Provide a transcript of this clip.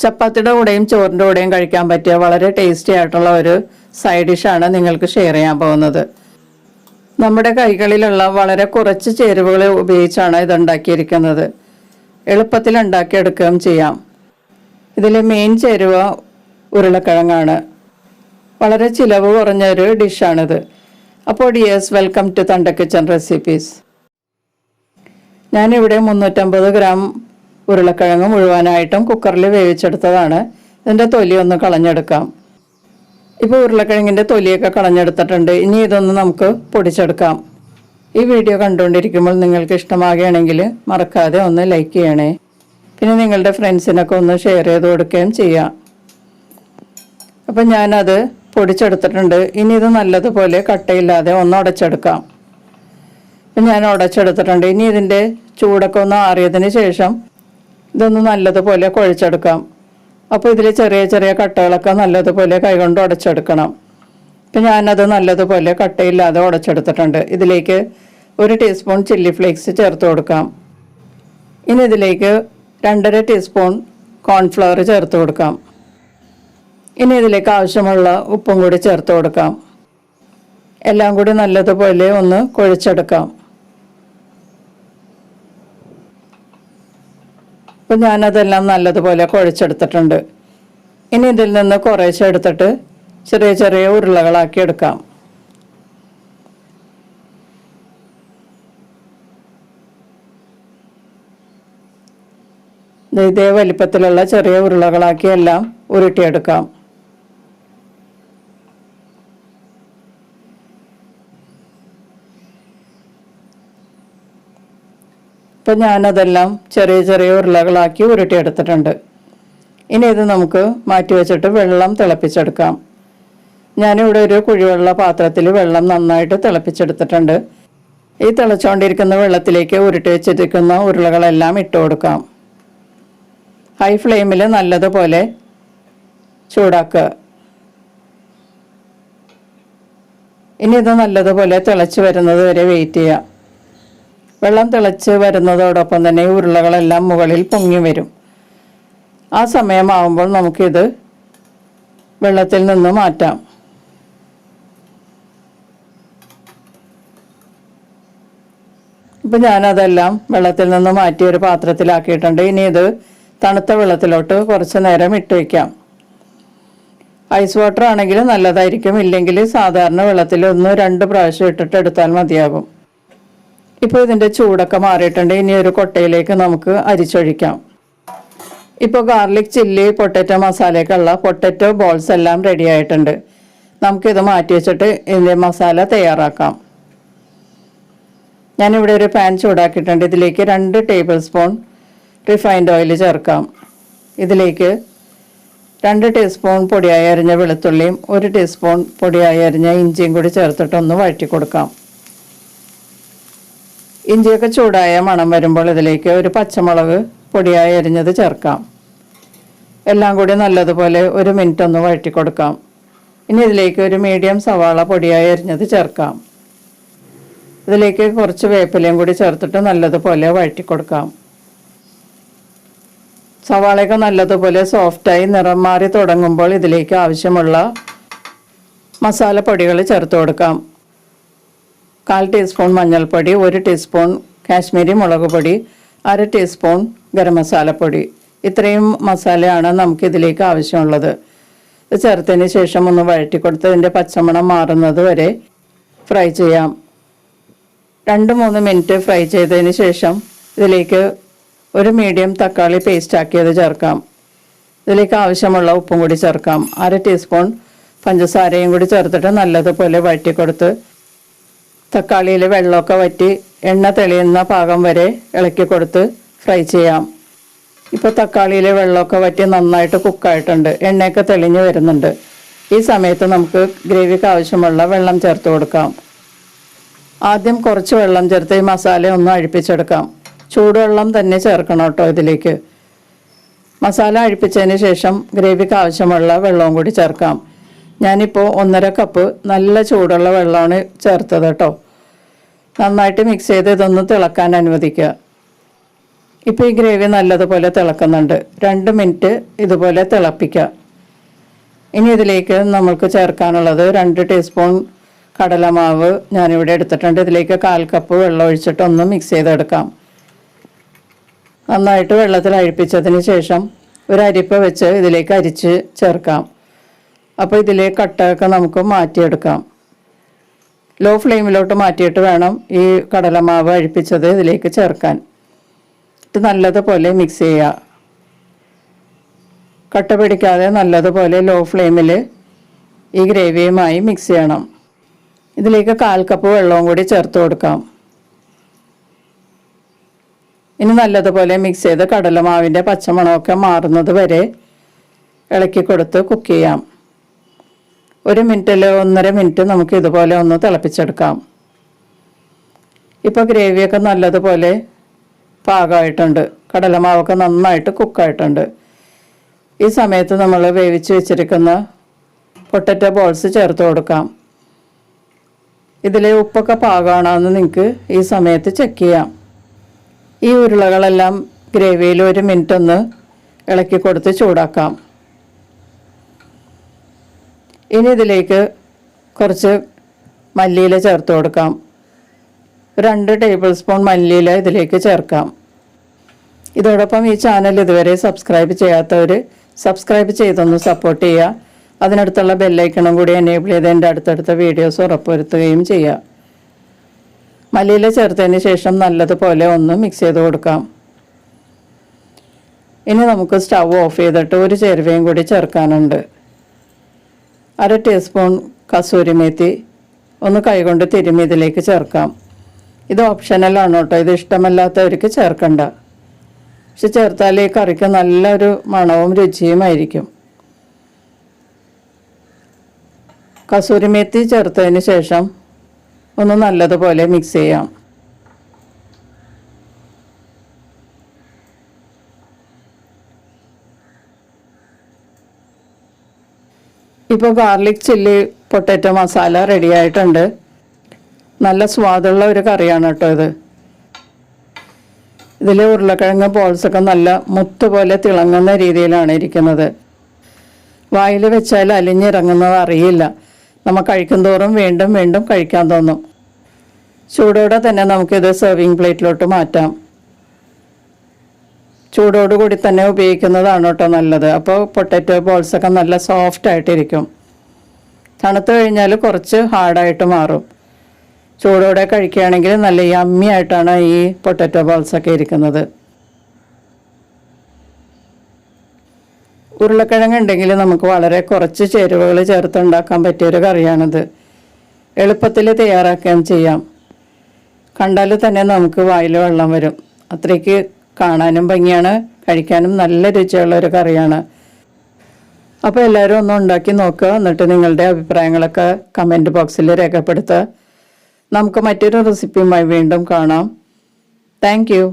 ചപ്പാത്തിയുടെ കൂടെയും ചോറിൻ്റെ കൂടെയും കഴിക്കാൻ പറ്റിയ വളരെ ടേസ്റ്റി ആയിട്ടുള്ള ഒരു സൈഡ് ഡിഷാണ് നിങ്ങൾക്ക് ഷെയർ ചെയ്യാൻ പോകുന്നത്. നമ്മുടെ കൈകളിലുള്ള വളരെ കുറച്ച് ചേരുവകൾ ഉപയോഗിച്ചാണ് ഇത് ഉണ്ടാക്കിയിരിക്കുന്നത്. എളുപ്പത്തിൽ ഉണ്ടാക്കിയെടുക്കുകയും ചെയ്യാം. ഇതിലെ മെയിൻ ചേരുവ ഉരുളക്കിഴങ്ങാണ്. വളരെ ചിലവ് കുറഞ്ഞൊരു ഡിഷാണിത്. അപ്പോൾ ഡിയേഴ്സ്, വെൽക്കം ടു തണ്ട കിച്ചൺ റെസിപ്പീസ്. ഞാനിവിടെ 350 ഗ്രാം ഉരുളക്കിഴങ്ങ് മുഴുവനായിട്ടും കുക്കറിൽ വേവിച്ചെടുത്തതാണ്. ഇതിൻ്റെ തൊലി ഒന്ന് കളഞ്ഞെടുക്കാം. ഇപ്പോൾ ഉരുളക്കിഴങ്ങിൻ്റെ തൊലിയൊക്കെ കളഞ്ഞെടുത്തിട്ടുണ്ട്. ഇനി ഇതൊന്ന് നമുക്ക് പൊടിച്ചെടുക്കാം. ഈ വീഡിയോ കണ്ടുകൊണ്ടിരിക്കുമ്പോൾ നിങ്ങൾക്ക് ഇഷ്ടമാകുകയാണെങ്കിൽ മറക്കാതെ ഒന്ന് ലൈക്ക് ചെയ്യണേ. പിന്നെ നിങ്ങളുടെ ഫ്രണ്ട്സിനൊക്കെ ഒന്ന് ഷെയർ ചെയ്ത് കൊടുക്കുകയും ചെയ്യാം. അപ്പം ഞാനത് പൊടിച്ചെടുത്തിട്ടുണ്ട്. ഇനി ഇത് നല്ലതുപോലെ കട്ടയില്ലാതെ ഒന്ന് ഉടച്ചെടുക്കാം. അപ്പം ഞാൻ ഉടച്ചെടുത്തിട്ടുണ്ട്. ഇനി ഇതിൻ്റെ ചൂടൊക്കെ ഒന്ന് ആറിയതിന് ശേഷം ഇതൊന്ന് നല്ലതുപോലെ കുഴച്ചെടുക്കാം. അപ്പോൾ ഇതിൽ ചെറിയ ചെറിയ കട്ടകളൊക്കെ നല്ലതുപോലെ കൈകൊണ്ട് ഉടച്ചെടുക്കണം. അപ്പം ഞാനത് നല്ലതുപോലെ കട്ടയില്ലാതെ ഉടച്ചെടുത്തിട്ടുണ്ട്. ഇതിലേക്ക് 1 ടീസ്പൂൺ ചില്ലി ഫ്ലേക്സ് ചേർത്ത് കൊടുക്കാം. ഇനി ഇതിലേക്ക് 2.5 ടീസ്പൂൺ കോൺഫ്ലവർ ചേർത്ത് കൊടുക്കാം. ഇനി ഇതിലേക്ക് ആവശ്യമുള്ള ഉപ്പും കൂടി ചേർത്ത് കൊടുക്കാം. എല്ലാം കൂടി നല്ലതുപോലെ ഒന്ന് കുഴച്ചെടുക്കാം. അപ്പം ഞാനതെല്ലാം നല്ലതുപോലെ കുഴച്ചെടുത്തിട്ടുണ്ട്. ഇനി ഇതിൽ നിന്ന് കുറേശ്ശെ എടുത്തിട്ട് ചെറിയ ചെറിയ ഉരുളകളാക്കി എടുക്കാം. ഇതേ വലിപ്പത്തിലുള്ള ചെറിയ ഉരുളകളാക്കി എല്ലാം ഉരുട്ടിയെടുക്കാം. ഇപ്പം ഞാനതെല്ലാം ചെറിയ ചെറിയ ഉരുളകളാക്കി ഉരുട്ടിയെടുത്തിട്ടുണ്ട്. ഇനി ഇത് നമുക്ക് മാറ്റി വെച്ചിട്ട് വെള്ളം തിളപ്പിച്ചെടുക്കാം. ഞാനിവിടെ ഒരു കുഴിവെള്ള പാത്രത്തിൽ വെള്ളം നന്നായിട്ട് തിളപ്പിച്ചെടുത്തിട്ടുണ്ട്. ഈ തിളച്ചുകൊണ്ടിരിക്കുന്ന വെള്ളത്തിലേക്ക് ഉരുട്ടി വെച്ചിരിക്കുന്ന ഉരുളകളെല്ലാം ഇട്ട് കൊടുക്കാം. ഹൈ ഫ്ലെയിമിൽ നല്ലതുപോലെ ചൂടാക്കുക. ഇനി ഇത് നല്ലതുപോലെ തിളച്ച് വരുന്നത് വരെ വെയിറ്റ് ചെയ്യുക. വെള്ളം തിളച്ച് വരുന്നതോടൊപ്പം തന്നെ ഉരുളകളെല്ലാം മുകളിൽ പൊങ്ങി വരും. ആ സമയമാകുമ്പോൾ നമുക്കിത് വെള്ളത്തിൽ നിന്ന് മാറ്റാം. ഇപ്പം ഞാനതെല്ലാം വെള്ളത്തിൽ നിന്ന് മാറ്റി ഒരു പാത്രത്തിലാക്കിയിട്ടുണ്ട്. ഇനി ഇത് തണുത്ത വെള്ളത്തിലോട്ട് കുറച്ച് നേരം ഇട്ട് വയ്ക്കാം. ഐസ് വാട്ടർ ആണെങ്കിൽ നല്ലതായിരിക്കും. ഇല്ലെങ്കിൽ സാധാരണ വെള്ളത്തിൽ 1-2 പ്രാവശ്യം ഇട്ടിട്ട് എടുത്താൽ മതിയാകും. ഇപ്പോൾ ഇതിൻ്റെ ചൂടൊക്കെ മാറിയിട്ടുണ്ട്. ഇനി ഒരു കൊട്ടയിലേക്ക് നമുക്ക് അരിച്ചൊഴിക്കാം. ഇപ്പോൾ ഗാർലിക് ചില്ലി പൊട്ടറ്റോ മസാലയ്ക്കുള്ള പൊട്ടറ്റോ ബോൾസ് എല്ലാം റെഡി ആയിട്ടുണ്ട്. നമുക്കിത് മാറ്റി വെച്ചിട്ട് ഇതിൻ്റെ മസാല തയ്യാറാക്കാം. ഞാനിവിടെ ഒരു പാൻ ചൂടാക്കിയിട്ടുണ്ട്. ഇതിലേക്ക് 2 ടേബിൾ സ്പൂൺ റിഫൈൻഡ് ഓയിൽ ചേർക്കാം. ഇതിലേക്ക് 2 ടീസ്പൂൺ പൊടിയായി അരിഞ്ഞ വെളുത്തുള്ളിയും 1 ടീസ്പൂൺ പൊടിയായി അരിഞ്ഞ ഇഞ്ചിയും കൂടി ചേർത്തിട്ടൊന്ന് വഴറ്റി കൊടുക്കാം. ഇഞ്ചിയൊക്കെ ചൂടായ മണം വരുമ്പോൾ ഇതിലേക്ക് ഒരു പച്ചമുളക് പൊടിയായി അരിഞ്ഞത് ചേർക്കാം. എല്ലാം കൂടി നല്ലതുപോലെ 1 മിനിറ്റ് ഒന്ന് വഴറ്റി കൊടുക്കാം. ഇനി ഇതിലേക്ക് ഒരു മീഡിയം സവാള പൊടിയായി അരിഞ്ഞത് ചേർക്കാം. ഇതിലേക്ക് കുറച്ച് വേപ്പിലയും കൂടി ചേർത്തിട്ട് നല്ലതുപോലെ വഴറ്റി കൊടുക്കാം. സവാളയൊക്കെ നല്ലതുപോലെ സോഫ്റ്റായി നിറം മാറി തുടങ്ങുമ്പോൾ ഇതിലേക്ക് ആവശ്യമുള്ള മസാലപ്പൊടികൾ ചേർത്ത് കൊടുക്കാം. 1/4 ടീസ്പൂൺ മഞ്ഞൾപ്പൊടി, 1 ടീസ്പൂൺ കാശ്മീരി മുളക് പൊടി, 1/2 ടീസ്പൂൺ ഗരം മസാലപ്പൊടി. ഇത്രയും മസാലയാണ് നമുക്കിതിലേക്ക് ആവശ്യമുള്ളത്. ഇത് ചേർത്തതിന് ശേഷം ഒന്ന് വഴറ്റി കൊടുത്ത് ഇതിൻ്റെ പച്ചമണം മാറുന്നത് വരെ ഫ്രൈ ചെയ്യാം. 2-3 മിനിറ്റ് ഫ്രൈ ചെയ്തതിന് ശേഷം ഇതിലേക്ക് ഒരു മീഡിയം തക്കാളി പേസ്റ്റ് ആക്കിയത് ചേർക്കാം. ഇതിലേക്ക് ആവശ്യമുള്ള ഉപ്പും കൂടി ചേർക്കാം. 1/2 ടീസ്പൂൺ പഞ്ചസാരയും കൂടി ചേർത്തിട്ട് നല്ലതുപോലെ വഴറ്റി കൊടുത്ത് തക്കാളിയിൽ വെള്ളമൊക്കെ വറ്റി എണ്ണ തെളിയുന്ന പാകം വരെ ഇളക്കി കൊടുത്ത് ഫ്രൈ ചെയ്യാം. ഇപ്പോൾ തക്കാളിയിൽ വെള്ളമൊക്കെ വറ്റി നന്നായിട്ട് കുക്കായിട്ടുണ്ട്. എണ്ണയൊക്കെ തെളിഞ്ഞ് വരുന്നുണ്ട്. ഈ സമയത്ത് നമുക്ക് ഗ്രേവിക്ക് ആവശ്യമുള്ള വെള്ളം ചേർത്ത് കൊടുക്കാം. ആദ്യം കുറച്ച് വെള്ളം ചേർത്ത് ഈ മസാല ഒന്ന് അഴിപ്പിച്ചെടുക്കാം. ചൂടുവെള്ളം തന്നെ ചേർക്കണം കേട്ടോ ഇതിലേക്ക്. മസാല അഴിപ്പിച്ചതിന് ശേഷം ഗ്രേവിക്ക് ആവശ്യമുള്ള വെള്ളവും കൂടി ചേർക്കാം. ഞാനിപ്പോൾ 1.5 കപ്പ് നല്ല ചൂടുള്ള വെള്ളമാണ് ചേർത്തത് കേട്ടോ. നന്നായിട്ട് മിക്സ് ചെയ്ത് ഇതൊന്ന് തിളക്കാൻ അനുവദിക്കുക. ഇപ്പോൾ ഈ ഗ്രേവി നല്ലതുപോലെ തിളക്കുന്നുണ്ട്. 2 മിനിറ്റ് ഇതുപോലെ തിളപ്പിക്കുക. ഇനി ഇതിലേക്ക് നമുക്ക് ചേർക്കാനുള്ളത് 2 ടീസ്പൂൺ കടലമാവ് ഞാനിവിടെ എടുത്തിട്ടുണ്ട്. ഇതിലേക്ക് 1/4 കപ്പ് വെള്ളം ഒഴിച്ചിട്ട് ഒന്ന് മിക്സ് ചെയ്തെടുക്കാം. നന്നായിട്ട് വെള്ളത്തിൽ അഴിപ്പിച്ചതിന് ശേഷം ഒരു അരിപ്പ വെച്ച് ഇതിലേക്ക് അരിച്ച് ചേർക്കാം. അപ്പോൾ ഇതിലെ കട്ടയൊക്കെ നമുക്ക് മാറ്റിയെടുക്കാം. ലോ ഫ്ലെയിമിലോട്ട് മാറ്റിയിട്ട് വേണം ഈ കടലമാവ് അഴിപ്പിച്ചത് ഇതിലേക്ക് ചേർക്കാൻ. ഇത് നല്ലതുപോലെ മിക്സ് ചെയ്യുക. കട്ട പിടിക്കാതെ നല്ലതുപോലെ ലോ ഫ്ലെയിമിൽ ഈ ഗ്രേവിയുമായി മിക്സ് ചെയ്യണം. ഇതിലേക്ക് 1/4 കപ്പ് വെള്ളവും കൂടി ചേർത്ത് കൊടുക്കാം. ഇനി നല്ലതുപോലെ മിക്സ് ചെയ്ത് കടലമാവിൻ്റെ പച്ചമണമൊക്കെ മാറുന്നത് വരെ ഇളക്കി കൊടുത്ത് കുക്ക് ചെയ്യാം. 1 മിനിറ്റിൽ 1.5 മിനിറ്റ് നമുക്ക് ഇതുപോലെ ഒന്ന് തിളപ്പിച്ചെടുക്കാം. ഇപ്പോൾ ഗ്രേവിയൊക്കെ നല്ലതുപോലെ പാകമായിട്ടുണ്ട്. കടലമാവൊക്കെ നന്നായിട്ട് കുക്കായിട്ടുണ്ട്. ഈ സമയത്ത് നമ്മൾ വേവിച്ച് വെച്ചിരിക്കുന്ന പൊട്ടറ്റോ ബോൾസ് ചേർത്ത് കൊടുക്കാം. ഇതിലെ ഉപ്പൊക്കെ പാകമാണെന്ന് നിങ്ങൾക്ക് ഈ സമയത്ത് ചെക്ക് ചെയ്യാം. ഈ ഉരുളകളെല്ലാം ഗ്രേവിയിൽ 1 മിനിറ്റ് ഒന്ന് ഇളക്കി കൊടുത്ത് ചൂടാക്കാം. ഇനി ഇതിലേക്ക് കുറച്ച് മല്ലിയില ചേർത്ത് കൊടുക്കാം. 2 ടേബിൾ സ്പൂൺ മല്ലിയില ഇതിലേക്ക് ചേർക്കാം. ഇതോടൊപ്പം ഈ ചാനൽ ഇതുവരെ സബ്സ്ക്രൈബ് ചെയ്യാത്തവർ സബ്സ്ക്രൈബ് ചെയ്തൊന്ന് സപ്പോർട്ട് ചെയ്യുക. അതിനടുത്തുള്ള ബെല്ലൈക്കണും കൂടി എനേബിൾ ചെയ്ത് എൻ്റെ അടുത്തടുത്ത വീഡിയോസ് ഉറപ്പുവരുത്തുകയും ചെയ്യുക. മല്ലിയില ചേർത്തതിന് ശേഷം നല്ലതുപോലെ ഒന്ന് മിക്സ് ചെയ്ത് കൊടുക്കാം. ഇനി നമുക്ക് സ്റ്റവ് ഓഫ് ചെയ്തിട്ട് ഒരു ചേരുവയും കൂടി ചേർക്കാനുണ്ട്. 1/2 ടീസ്പൂൺ കസൂരി മേത്തി ഒന്ന് കൈകൊണ്ട് തിരുമ്മി ഇതിലേക്ക് ചേർക്കാം. ഇത് ഓപ്ഷണലാണ് കേട്ടോ. ഇത് ഇഷ്ടമല്ലാത്തവർക്ക് ചേർക്കണ്ട. പക്ഷെ ചേർത്താൽ ഈ കറിക്ക് നല്ലൊരു മണവും രുചിയുമായിരിക്കും. കസൂരി മേത്തി ചേർത്തതിന് ശേഷം ഒന്ന് നല്ലതുപോലെ മിക്സ് ചെയ്യാം. ഇപ്പോൾ garlic chilli potato masala ready ആയിട്ടുണ്ട്. നല്ല സ്വാദുള്ള ഒരു കറിയാണ് കേട്ടോ ഇത്. ഇതിൽ ഉരുളക്കിഴങ്ങ് ബോൾസൊക്കെ നല്ല മുത്തുപോലെ തിളങ്ങുന്ന രീതിയിലാണ് ഇരിക്കുന്നത്. വായിൽ വെച്ചാൽ അലിഞ്ഞിറങ്ങുന്നത് അറിയില്ല. നമ്മൾ കഴിക്കുന്തോറും വീണ്ടും വീണ്ടും കഴിക്കാൻ തോന്നും. ചൂടോടെ തന്നെ നമുക്കിത് സെർവിങ് പ്ലേറ്റിലോട്ട് മാറ്റാം. ചൂടോടുകൂടി തന്നെ ഉപയോഗിക്കുന്നതാണ് കേട്ടോ നല്ലത്. അപ്പോൾ പൊട്ടാറ്റോ ബോൾസൊക്കെ നല്ല സോഫ്റ്റ് ആയിട്ടിരിക്കും. തണുത്ത് കഴിഞ്ഞാൽ കുറച്ച് ഹാർഡായിട്ട് മാറും. ചൂടോടെ കഴിക്കുകയാണെങ്കിൽ നല്ല യമ്മി ആയിട്ടാണ് ഈ പൊട്ടാറ്റോ ബോൾസൊക്കെ ഇരിക്കുന്നത്. ഉരുളക്കിഴങ്ങ് ഉണ്ടെങ്കിൽ നമുക്ക് വളരെ കുറച്ച് ചേരുവകൾ ചേർത്തുണ്ടാക്കാൻ പറ്റിയൊരു കറിയാണിത്. എളുപ്പത്തിൽ തയ്യാറാക്കുകയും ചെയ്യാം. കണ്ടാൽ തന്നെ നമുക്ക് വായിൽ വെള്ളം വരും. അത്രയ്ക്ക് കാണാനും ഭംഗിയാണ്, കഴിക്കാനും നല്ല രുചിയുള്ളൊരു കറിയാണ്. അപ്പോൾ എല്ലാവരും ഒന്ന് ഉണ്ടാക്കി നോക്കുക. എന്നിട്ട് നിങ്ങളുടെ അഭിപ്രായങ്ങളൊക്കെ കമൻറ്റ് ബോക്സിൽ രേഖപ്പെടുത്തുക. നമുക്ക് മറ്റൊരു റെസിപ്പിയുമായി വീണ്ടും കാണാം. Thank you.